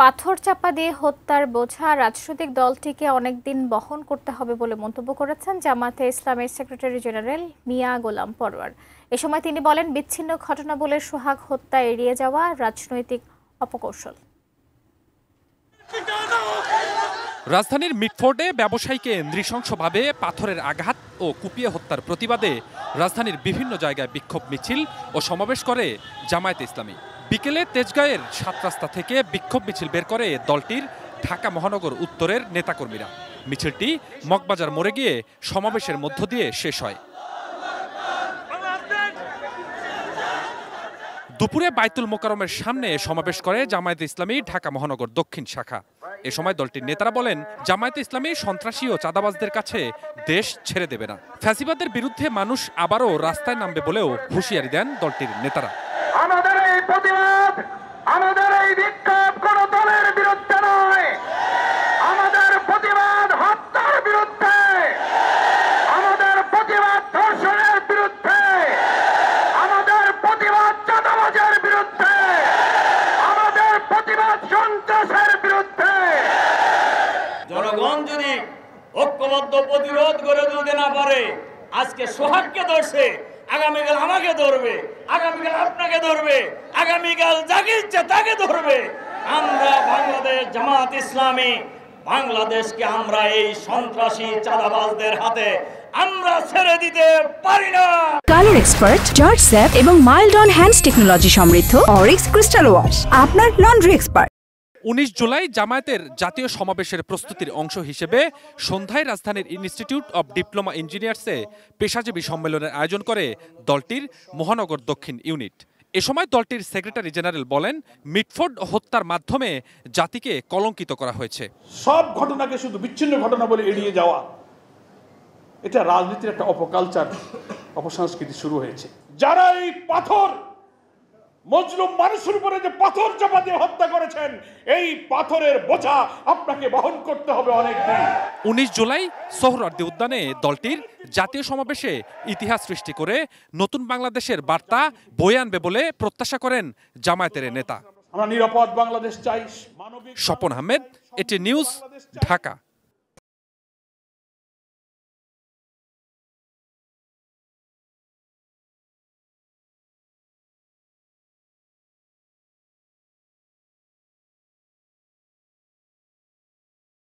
পাথর চাপা দিয়ে হত্যার বোঝা রাজনৈতিক দলটিকে অনেকদিন বহন করতে হবে বলে মন্তব্য করেছেন জামায়াতে ইসলামের সেক্রেটারি জেনারেল মিয়া গোলাম পরোয়ার। এ সময় তিনি বলেন, বিচ্ছিন্ন ঘটনা বলে সোহাগ হত্যা এড়িয়ে যাওয়া রাজনৈতিক অপকৌশল। রাজধানীর মিটফোর্ডে ব্যবসায়ীকে নৃশংসভাবে পাথরের আঘাত ও কুপিয়ে হত্যার প্রতিবাদে রাজধানীর বিভিন্ন জায়গায় বিক্ষোভ মিছিল ও সমাবেশ করে জামায়াতে ইসলামী। বিকেলে তেজগাঁয়ের ৭ রাস্তা থেকে বিক্ষোভ মিছিল বের করে দলটির ঢাকা মহানগর উত্তরের নেতাকর্মীরা। মিছিলটি মগবাজার মোড়ে গিয়ে সমাবেশের মধ্য দিয়ে শেষ হয়। দুপুরে বাইতুল মোকাররমের সামনে সমাবেশ করে জামায়াতে ইসলামী ঢাকা মহানগর দক্ষিণ শাখা। এ সময় দলটির নেতারা বলেন, জামায়াতে ইসলামী সন্ত্রাসী ও চাঁদাবাজদের কাছে দেশ ছেড়ে দেবে না। ফ্যাসিবাদের বিরুদ্ধে মানুষ আবারও রাস্তায় নামবে বলেও হুঁশিয়ারি দেন দলটির নেতারা। আমাদের এই প্রতিবাদ, আমাদের এই বিক্ষোভ কোন দলের বিরুদ্ধে নয়। আমাদের প্রতিবাদ হত্যার বিরুদ্ধে, আমাদের প্রতিবাদ ধর্ষণের বিরুদ্ধে, আমাদের প্রতিবাদ চাঁদাবাজের বিরুদ্ধে, আমাদের প্রতিবাদ সন্ত্রাসের বিরুদ্ধে। জনগণ যদি ঐক্যবদ্ধ প্রতিরোধ করে তুলতে না পারে, আজকে সোহাগকে ধরছে, আগামীকাল আমাকে ধরবে, আগামীকাল আপনাকে ধরবে, আগামীকাল যাকে ইচ্ছে তাকে ধরবে। আমরা বাংলাদেশ জামায়াত ইসলামী বাংলাদেশকে আমরা এই সন্ত্রাসী চাঁদাবাজদের হাতে আমরা ছেড়ে দিতে পারি না। কালার এক্সপার্ট, জর্জ স্যাপ এবং মাইল্ড অন হ্যান্ডস টেকনোলজি সমৃদ্ধ অরিক্স ক্রিস্টাল ওয়াশ আপনার লন্ড্রি এক্সপার্ট। ১৯ জুলাই জামায়াতের জাতীয় সমাবেশের প্রস্তুতির অংশ হিসেবে সন্ধ্যায় রাজধানীর ইনস্টিটিউট অব ডিপ্লোমা ইঞ্জিনিয়ার্সে পেশাজীবী সম্মেলনের আয়োজন করে দলটির মহানগর দক্ষিণ ইউনিট। এ সময় দলটির সেক্রেটারি জেনারেল বলেন, মিটফোর্ড হত্যার মাধ্যমে জাতিকে কলঙ্কিত করা হয়েছে। সব ঘটনাকে শুধু বিচ্ছিন্ন ঘটনা বলে এড়িয়ে যাওয়া, এটা রাজনীতির একটা অপকালচার, অপসংস্কৃতি শুরু হয়েছে। যারা এই পাথর মজলুম মানুষের উপরে যে পাথর চাপা দিয়ে হত্যা করেছেন, এই পাথরের বোঝা আপনাকে বহন করতে হবে অনেকদিন। ১৯ জুলাই সোহরাওয়ার্দী উদ্যানে দলটির জাতীয় সমাবেশে ইতিহাস সৃষ্টি করে নতুন বাংলাদেশের বার্তা বয়ে আনবে বলে প্রত্যাশা করেন জামায়াতের নেতা। আমরা নিরাপদ বাংলাদেশ চাই। স্বপন আহমেদ, এটি নিউজ, ঢাকা।